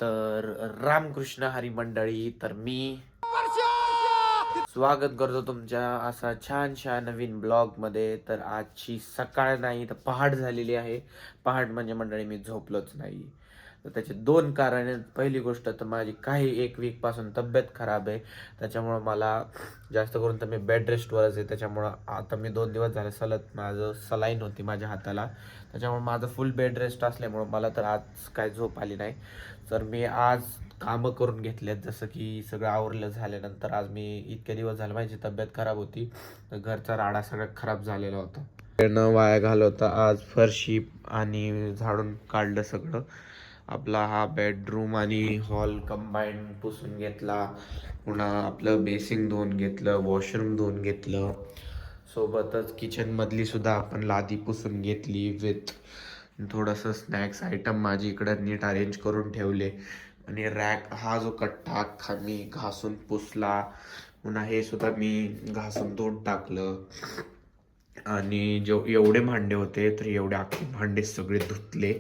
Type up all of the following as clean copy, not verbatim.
तर रामकृष्ण हरी मंडळी, तर मी स्वागत करतो तुमच्या असा छानशा नवीन ब्लॉगमध्ये. तर आजची सकाळ नाही तर पहाट झालेली आहे. पहाट म्हणजे मंडळी मी झोपलोच नाही. तर त्याचे दोन कारण आहेत. पहिली गोष्ट तर माझी काही एक वीकपासून तब्येत खराब आहे, त्याच्यामुळं मला जास्त करून तर मी बेड रेस्टवरच आहे. त्याच्यामुळं आता मी 2 दिवस झाले सलग माझं सलाईन होती माझ्या हाताला, त्याच्यामुळे माझं फुल बेड रेस्ट असल्यामुळं मला तर आज काय झोप आली नाही. तर मी आज कामं करून घेतलेत, जसं की सगळं आवरलं झाल्यानंतर आज मी इतके दिवस झाले माझी तब्येत खराब होती, तर घरचा राडा सगळा खराब झालेला होता. न वाया घालवता आज फरशी आणि झाडून काढलं सगळं. आपला हा बेडरूम आणि हॉल कंबाईन पुसून घेतला. पुन्हा आपलं बेसिंग धुवून घेतलं, वॉशरूम धुवून घेतलं, सोबतच किचनमधली सुद्धा आपण लादी पुसून घेतली विथ थोडंसं स्नॅक्स आयटम माझी इकडं नीट अरेंज करून ठेवले. आणि रॅक हा जो कट्टा अख्खा मी घासून पुसला. पुन्हा हे सुद्धा मी घासून धुवून टाकलं. आणि जो एवढे भांडे होते तर एवढे अख्खे भांडे सगळे धुतले,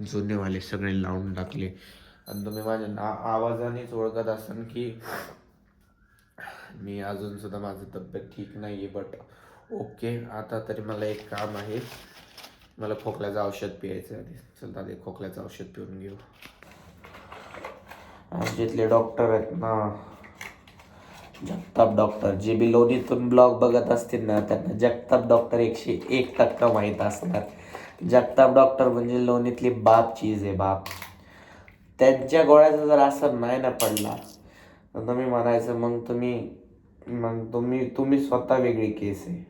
जुनेवाले सगळे लावून टाकले. आणि तुम्ही माझ्या आवाजानेच ओळखत असाल की मी अजून सुद्धा माझी तब्येत ठीक नाही आहे. बट ओके, आता तरी मला एक काम आहे. मला खोकल्याचं औषध प्यायचं आहे. चल आधी खोकल्याचं औषध पिऊन घेऊ. जिथले डॉक्टर आहेत ना, जगताप डॉक्टर, जे बी लोणीतून ब्लॉग बघत असतील ना, त्यांना जगताप डॉक्टर 101% माहीत असणार. जगताप डॉक्टर म्हणजे लोणीतली बाप चीज आहे, बाप. त्यांच्या गोळ्याचा जर असर नाही ना पडला तर तुम्ही म्हणायचं मग तुम्ही स्वतः वेगळी केस आहे.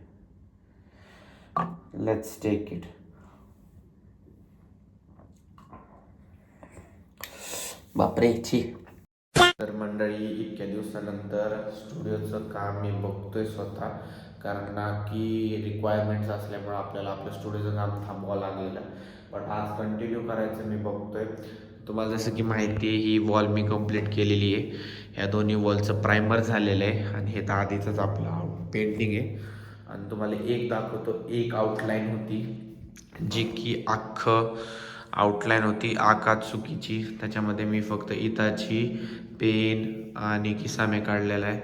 Let's take it. बापरे छी. तर मंडळी, इतक्या दिवसानंतर स्टुडिओचं काम मी बघतोय स्वतः, कारण ना की रिक्वायरमेंट्स असल्यामुळे आपल्याला आपलं स्टुडिओचं काम थांबवावं लागलेलं. बट आज कंटिन्यू करायचं मी बघतोय. तुम्हाला जसं की माहिती आहे, ही वॉल मी कंप्लीट केलेली आहे. ह्या दोन्ही वॉलचं प्रायमर झालेलं आहे आणि हे तर आधीचंच आपलं पेंटिंग आहे. आणि तुम्हाला एक दाखवतो, एक आउटलाईन होती जी की अख्खं आउटलाईन होती आकात्सुकीची. त्याच्यामध्ये मी फक्त इताची पेन आणि किसामे काढलेला आहे.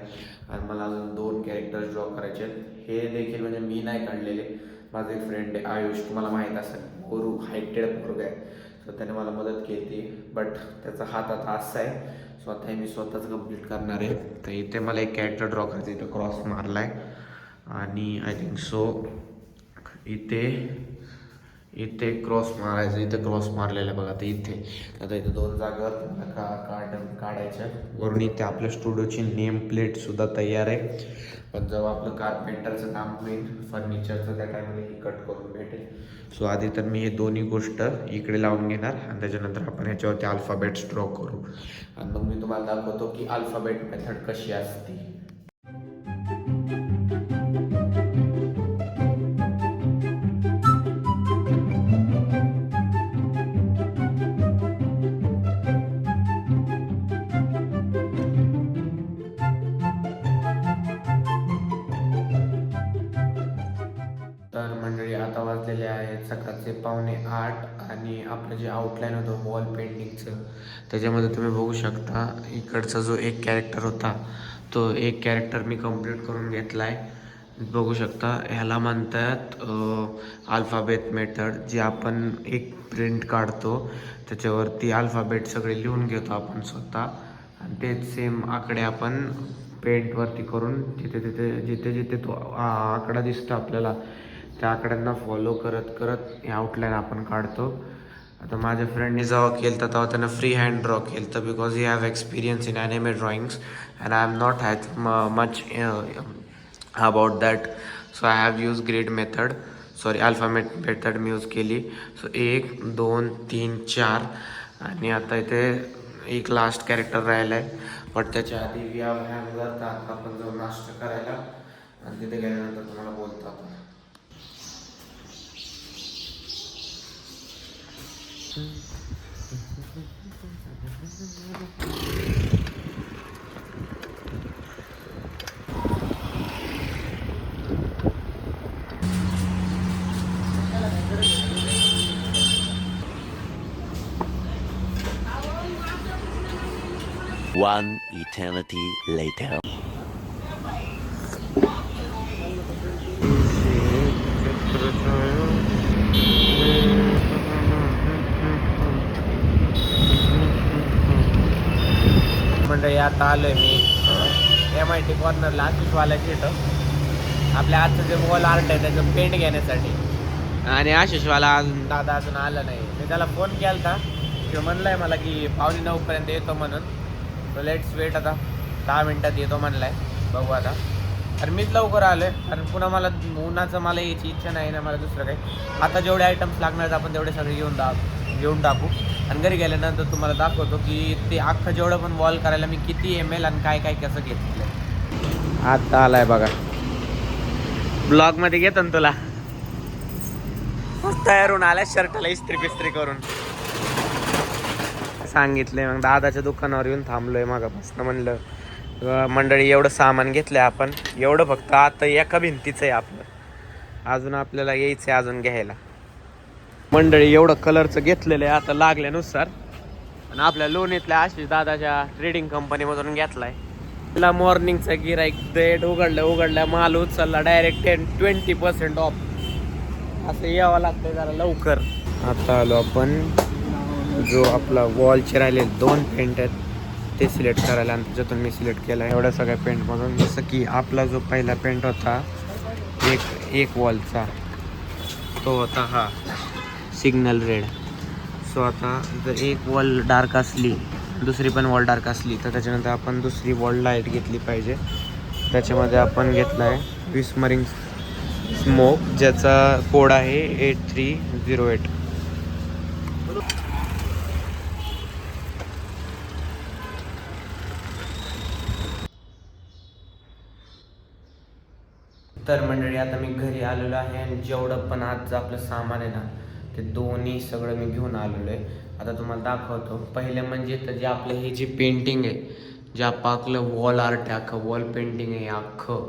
आणि मला अजून 2 कॅरेक्टर्स ड्रॉ करायचे आहेत. हे देखील म्हणजे मी नाही काढलेले, माझे एक फ्रेंड आहे आयुष, तुम्हाला माहीत असेल, गोरू हायटेड पोरगा आहे. सो त्याने मला मदत केली, बट त्याचा हात आता असा आहे, स्वतः मी स्वतःच कंप्लीट करणार आहे. तर इथे मला एक कॅरेक्टर ड्रॉ करायचं, इथे क्रॉस मारला आहे. आणि आय थिंक सो इथे क्रॉस मारायचं, इथे क्रॉस मारलेला आहे बघा. तर इथे आता इथे 2 जागा काढायच्या. वरून इथे आपल्या स्टुडिओची नेम प्लेटसुद्धा तयार आहे. पण जेव्हा आपलं कारपेंटरचं काम होईल, फर्निचरचं, त्या टायमाला ही कट करून भेटेल. सो आधी तर मी हे दोन्ही गोष्ट इकडे लावून घेणार आणि त्याच्यानंतर आपण ह्याच्यावरती अल्फाबेट्स ड्रॉ करू. आणि मग मी तुम्हाला दाखवतो की अल्फाबेट मेथड कशी असते. तर मंडळी, आता वाजलेले आहेत सकाळचे 7:45 आणि आपलं जे आउटलाईन होतं वॉल पेंटिंगचं, त्याच्यामध्ये तुम्ही बघू शकता इकडचा जो एक कॅरेक्टर होता, तो एक कॅरेक्टर मी कंप्लीट करून घेतला आहे. बघू शकता, ह्याला म्हणतात अल्फाबेट मेथड. जे आपण एक प्रिंट काढतो, त्याच्यावरती अल्फाबेट सगळे लिहून घेतो आपण स्वतः, आणि तेच सेम आकडे आपण पेंटवरती करून जिथे जिथे तो आकडा दिसतो आपल्याला, त्या आकड्यांना फॉलो करत करत हे आउटलाईन आपण काढतो. आता माझ्या फ्रेंडने जेव्हा केलं तर तेव्हा त्यानं फ्री हँड ड्रॉ केलं, तर because he have experience in anime drawings and I am not has much about that. So I have use grid method, sorry alphabet method me use केली. सो 1 2 3 4 आणि आता इथे एक लास्ट कॅरेक्टर राहिला आहे. But त्याच्या आधी वी हॅव हॅमर, तर आता आपण जाऊ नाश्ता करायला आणि तिथे गेल्यानंतर तुम्हाला बोलतो आपण. One eternity later. मंडळी आता आलोय मी MIT कॉर्नरला आशिषवाल्याची इथं आपल्या आजचं जे वॉल आर्ट आहे त्याचं पेंट घेण्यासाठी. आणि आशिषवाला दादा अजून आला नाही. मी त्याला फोन केला होता किंवा म्हणलाय मला की 8:45 येतो म्हणून. तर लेट्स वेट, आता 10 मिनिटात येतो म्हणलाय, बघू आता. तर मीच लवकर आलोय कारण पुन्हा मला उन्हाचं मला यायची इच्छा नाही ना मला दुसरं काही. आता जेवढे आयटम्स लागणार आहेत आपण तेवढे सगळे घेऊन टाकू आणि घरी गेल्यानंतर तुम्हाला दाखवतो की ते अख्खं जेवढं पण वॉल करायला मी किती ML आणि काय काय कसं घेतलं. आता आलाय बघा, ब्लॉग मध्ये घेतो ना तुला. तयार होऊन आलाय, शर्टला इस्त्री पिस्त्री करून सांगितलंय. मग दादाच्या दुकानावर येऊन थांबलोय मागापासून. म्हणलं मंडळी एवढं सामान घेतलंय आपण, एवढं फक्त आता एका भिंतीचं आहे आपलं, अजून आपल्याला यायचंय अजून घ्यायला. मंडळी एवढं कलरचं घेतलेलं आहे आता लागल्यानुसार. आणि आपल्या लोणीतल्या आशिष दादाच्या ट्रेडिंग कंपनीमधून घेतलाय. तिला मॉर्निंगचा गिराईक डेट उघडल्या माल उचलला डायरेक्ट 20% ऑफ. असं यावं लागतंय जरा लवकर. आता आलो आपण जो आपला वॉलचे राहिले 2 पेंट आहेत ते सिलेक्ट करायला, आणि त्याच्यातून मी सिलेक्ट केला एवढ्या सगळ्या पेंटमधून. जसं की आपला जो पहिला पेंट होता एक वॉलचा, तो होता हा सिग्नल रेड. सो आता जर एक वॉल डार्क असली, दुसरी पण वॉल डार्क असली, तर त्याच्यानंतर आपण दुसरी वॉल लाईट घेतली पाहिजे. त्याच्यामध्ये आपण घेतला आहे विस्मरिंग स्मोक, ज्याचा कोड आहे 8308. तर मंडळी आता मी घरी आलेलो आहे आणि जेवढं पण आज आपलं सामान आहे ना ते दोन्ही सगळं मी घेऊन आलेलो आहे. आता तुम्हाला दाखवतो. पहिले म्हणजे तर जे आपलं हे जे पेंटिंग आहे, जे आपलं वॉल आर्ट आहे, अख्खं वॉल पेंटिंग आहे अख्खं,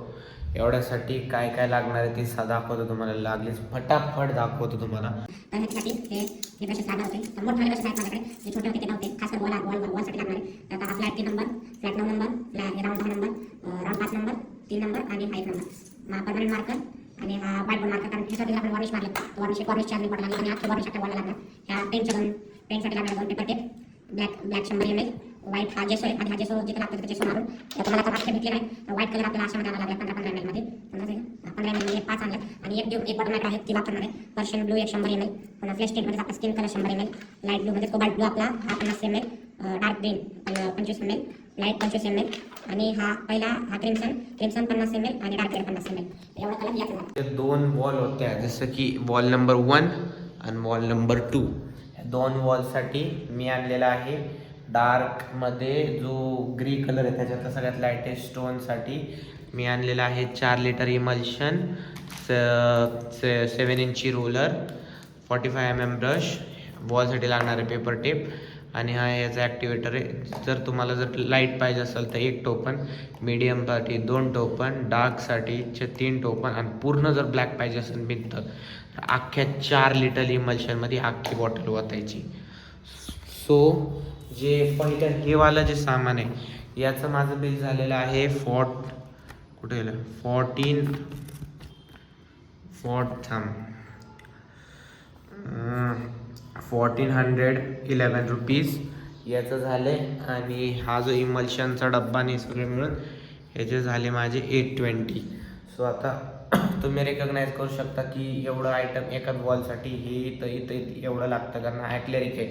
एवढ्यासाठी काय काय लागणार आहे ते दाखवतो तुम्हाला. लागलीच फटाफट दाखवतो तुम्हाला. तर ह्याच्यासाठी हे ब्रशेस लागणार होते. तर मोठे ब्रशेस आहेत माझ्याकडे, जे छोटे होते ते नव्हते. खास करून वॉलसाठी लागणार आहे. तर आता flat 3 number, flat 9 number, round 10 number, round 5 number, 3 number आणि हा 1 नंबर. परमनंट मार्कर आणि हा व्हाईट बोर्ड मार्कर, कारण ह्यासाठी आपण वॉर्निश मारलं. वॉर्निश चार्जिंग बॉटल आणि अख्खे वॉर्निश आपल्या वॉलला लागणार. ह्या पेंटसाठी लागणार 2 paper tape, black 100 ml, white हा जेसो आहे. आणि हा जेसो जिथे लागतो तिथे जेसो मारून. तर तुम्हाला आता अख्खे भेटले नाही, तर व्हाईट कलर आपल्याला अशामध्ये आणायला लागला 15 ml मध्ये. 15 ml मध्ये 5 आणले. आणि एक बॉटल मॅट आहे ती वापरणार आहे. पर्शियन ब्लू 100 ml, पुन्हा फ्लॅश टेंटमध्ये आपला skin colour 100 ml, light blue मध्ये कोबाल्ट ब्लू आपला हा 50 ml, dark green 25 ml, light 25 ml, आणि हा पहिला हा क्रिम्सन 50 ml आणि डार्क ग्रीन 50 ml. एवढा कलर याचा. 2 वॉल होत्या, जसं की वॉल नंबर 1 आणि वॉल नंबर 2. 2 वॉलसाठी मी आणलेला आहे डार्कमध्ये जो ग्रे कलर आहे त्याच्यात सगळ्यात लाईटेस्ट स्टोनसाठी मी आणलेला आहे 4 लिटर इमल्शन, 7 इंची रोलर, 45 mm ब्रश, वॉलसाठी लागणारे पेपर टेप, आणि हा याचा ॲक्टिवेटर आहे. जर तुम्हाला जर लाईट पाहिजे असेल तर 1 टोपन, मीडियमसाठी 2 टोपन, डार्कसाठी 3 टोपन, आणि पूर्ण जर ब्लॅक पाहिजे असेल भिंत तर अख्ख्या 4 लिटर इमल्शनमध्ये अख्खी बॉटल वाचायची. सो जे पहिलं हे वालं जे सामान आहे याचं माझं बिल झालेलं आहे 1411 रुपीज याचं झाले. आणि हा जो इमल्शनचा डब्बा नाही सगळे मिळून ह्याचे झाले माझे 820. सो आता तुम्ही रेकग्नाइज करू शकता की एवढं आयटम एका वॉलसाठी हे इथं एवढं लागतं, कारण हा ॲक्लेरिक आहे,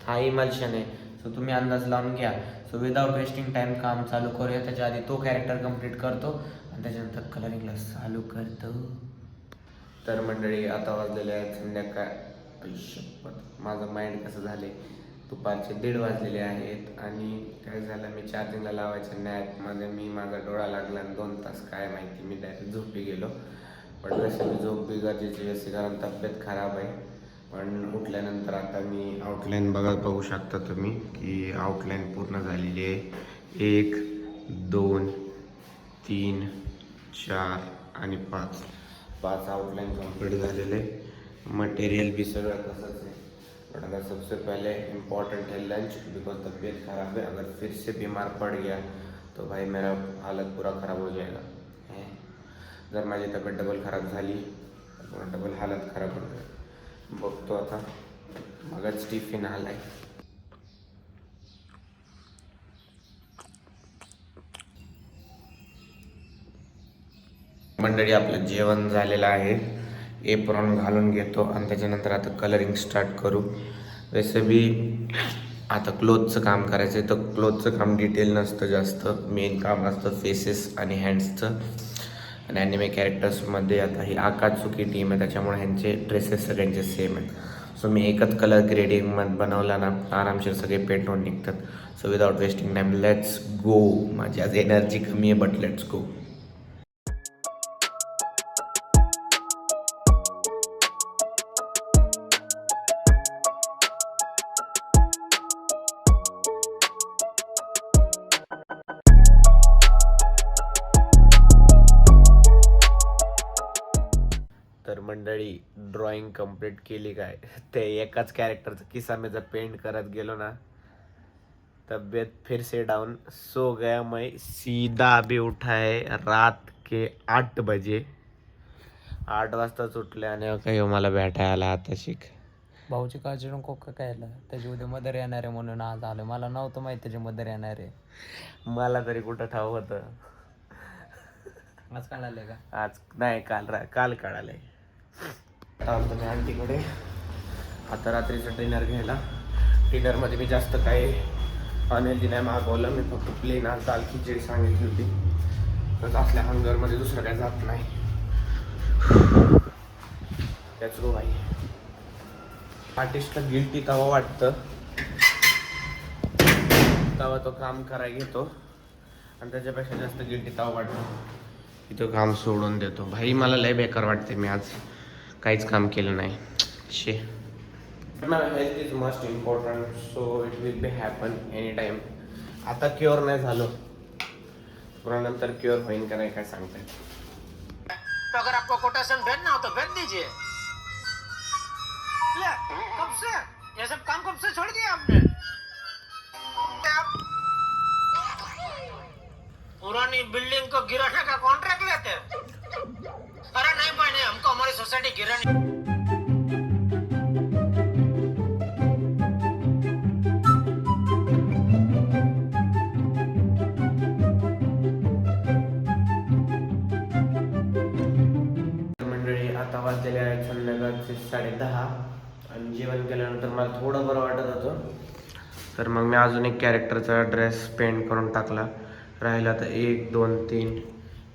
हा इमल्शन आहे. सो तुम्ही अंदाज लावून घ्या. सो विदाउट वेस्टिंग टाईम काम चालू करूया. त्याच्या आधी तो कॅरेक्टर कंप्लीट करतो आणि त्याच्यानंतर कलरिंगला चालू करतो. तर मंडळी आता वाजलेले आहेत संध्याकाळ, आयुष्यपत माझं माइंड कसं झाले, दुपारचे 1:30 वाजलेले आहेत. आणि काय झालं, मी चार्जिंगला लावायच्या नॅपमध्ये माझा डोळा लागला आणि 2 तास काय माहिती मी डायरेक्ट झोपी गेलो. पण जसं मी झोप बी गरजेची असते कारण तब्येत खराब आहे. पण उठल्यानंतर आता मी आउटलाईन बघू शकता तुम्ही की आउटलाईन पूर्ण झालेली आहे. 1 2 3 4 आणि 5 आउटलाईन कंप्लीट झालेले. मटेरियल बी सगळं तसंच आहे. बट अगर सबसे पहले इम्पोर्टेंट है लंच, बिकॉज तबीयत ख़राब है। अगर फिर से बीमार पड़ गया तो भाई मेरा हालत पूरा ख़राब हो जाएगा है। जर माझी तब्येत डबल खराब झाली तर डबल हालत खराब होते। बघतो आता, मगच टिफिन आलाय। मंडळी आपलं जेवण झालेलं आहे, एप्रॉन घालून घेतो आणि त्याच्यानंतर आता कलरिंग स्टार्ट करू। वैसे भी आता क्लोथचं काम करायचं आहे, तर क्लोथचं काम डिटेल नसतं जास्त, मेन काम असतं फेसेस आणि हँड्सचं। आणि ॲनिमे कॅरेक्टर्समध्ये आता ही आकात्सुकी टीम आहे, त्याच्यामुळे ह्यांचे ड्रेसेस सगळ्यांचे सेम आहेत। सो मी एकच कलर ग्रेडिंगमध्ये बनवला ना, आरामशीर सगळे पेंट होऊन निघतात। So without wasting time let's go. माझी आज एनर्जी कमी आहे, बट लेट्स गो। तर मंडळी ड्रॉइंग कंप्लीट केली काय, ते एकाच कॅरेक्टरचं किस्सा मी जर पेंट करत गेलो ना, तबीयत फिर से डाउन। सो गया मैं, सीधा अभी उठा है रात के 8 बजे। 8 वाजताच उठले आणि काही मला भेटायला आला आता शिक। भाऊची काळजी नको का कायला, त्याची उद्या मदर येणार आहे म्हणून आज आलो। मला नव्हतं माहिती त्याची मदर येणार आहे। मला तरी कुठं ठाव होतं, आज कळालंय का? आज नाही, काल कळालंय। आता आलो मी आंटीकडे, आता रात्रीचं डिनर घ्यायला। डिनरमध्ये मी जास्त काही अनहेल्दी नाही मागवलं, मी फक्त प्लेन आज दाल खिचडी सांगितली होती, तर असल्या हंगरमध्ये दुसरं काही जात नाही। त्याच गो भाई, आर्टिस्टला गिल्टी तवा वाटतं, तवा तो काम करायला घेतो आणि त्याच्यापेक्षा जास्त गिल्टी तवा वाटतो की तो काम सोडून देतो। भाई मला लय बेकार वाटते, मी आज काहीच काम केलं नाही शे। My health is must important, so it will be happen any time. आता क्युअर नाही झालो, पुन्हा नंतर क्युअर होईन का नाही काय सांगताय। तो अगर आपको कोटेशन भेजना हो तो भेज दीजिए। कब से ये सब काम कब से छोड़ दिया आपने? आप पुरानी बिल्डिंग को गिराने का कॉन्ट्रैक्ट लेते हैं? अरे नहीं भाई नहीं, हमको हमारी सोसाइटी गिरानी। मंडळी आता वाजलेले आहेत संध्याकाळचे 10:30 आणि जेवण केल्यानंतर मला थोडं बरं वाटत होतं, तर मग मी अजून एक कॅरेक्टरचा ड्रेस पेंट करून टाकला। राहिला तर 1 2 3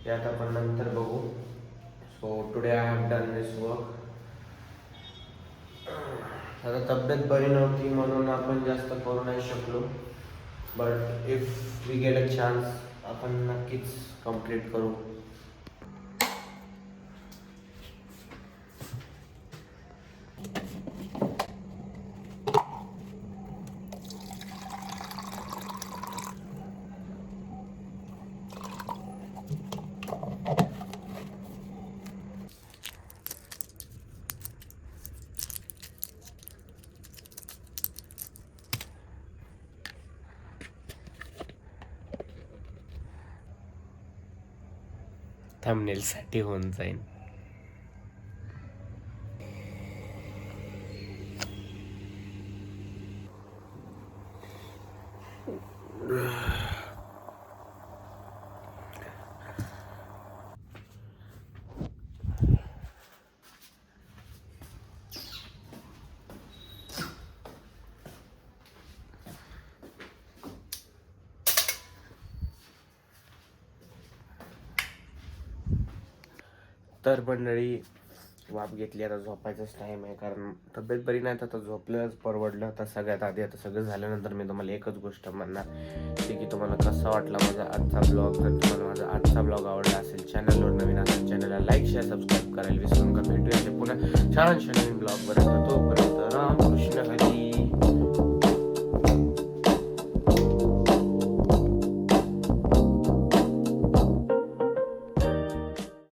यात आपण नंतर बघू। So today I have done this work. आता तब्येत बरी नव्हती म्हणून आपण जास्त करू नाही शकलो, but if we get a chance आपण नक्कीच कंप्लीट करू। थंबनेलसाठी होऊन जाईल। तर मंडळी वाफ घेतली, आता झोपायचाच टाईम आहे, कारण तब्येत बरी नाही तर आता झोपल्याच परवडलं। तर सगळ्यात आधी आता सगळं झाल्यानंतर मी तुम्हाला एकच गोष्ट म्हणणार की तुम्हाला कसा वाटला माझा आजचा ब्लॉग। जर तुम्हाला माझा आजचा ब्लॉग आवडला असेल, चॅनलवर नवीन असेल, चॅनलला लाईक शेअर सबस्क्राईब करायला विसरू नका। भेटूया पुन्हा छान नवीन ब्लॉगपर्यंत। तो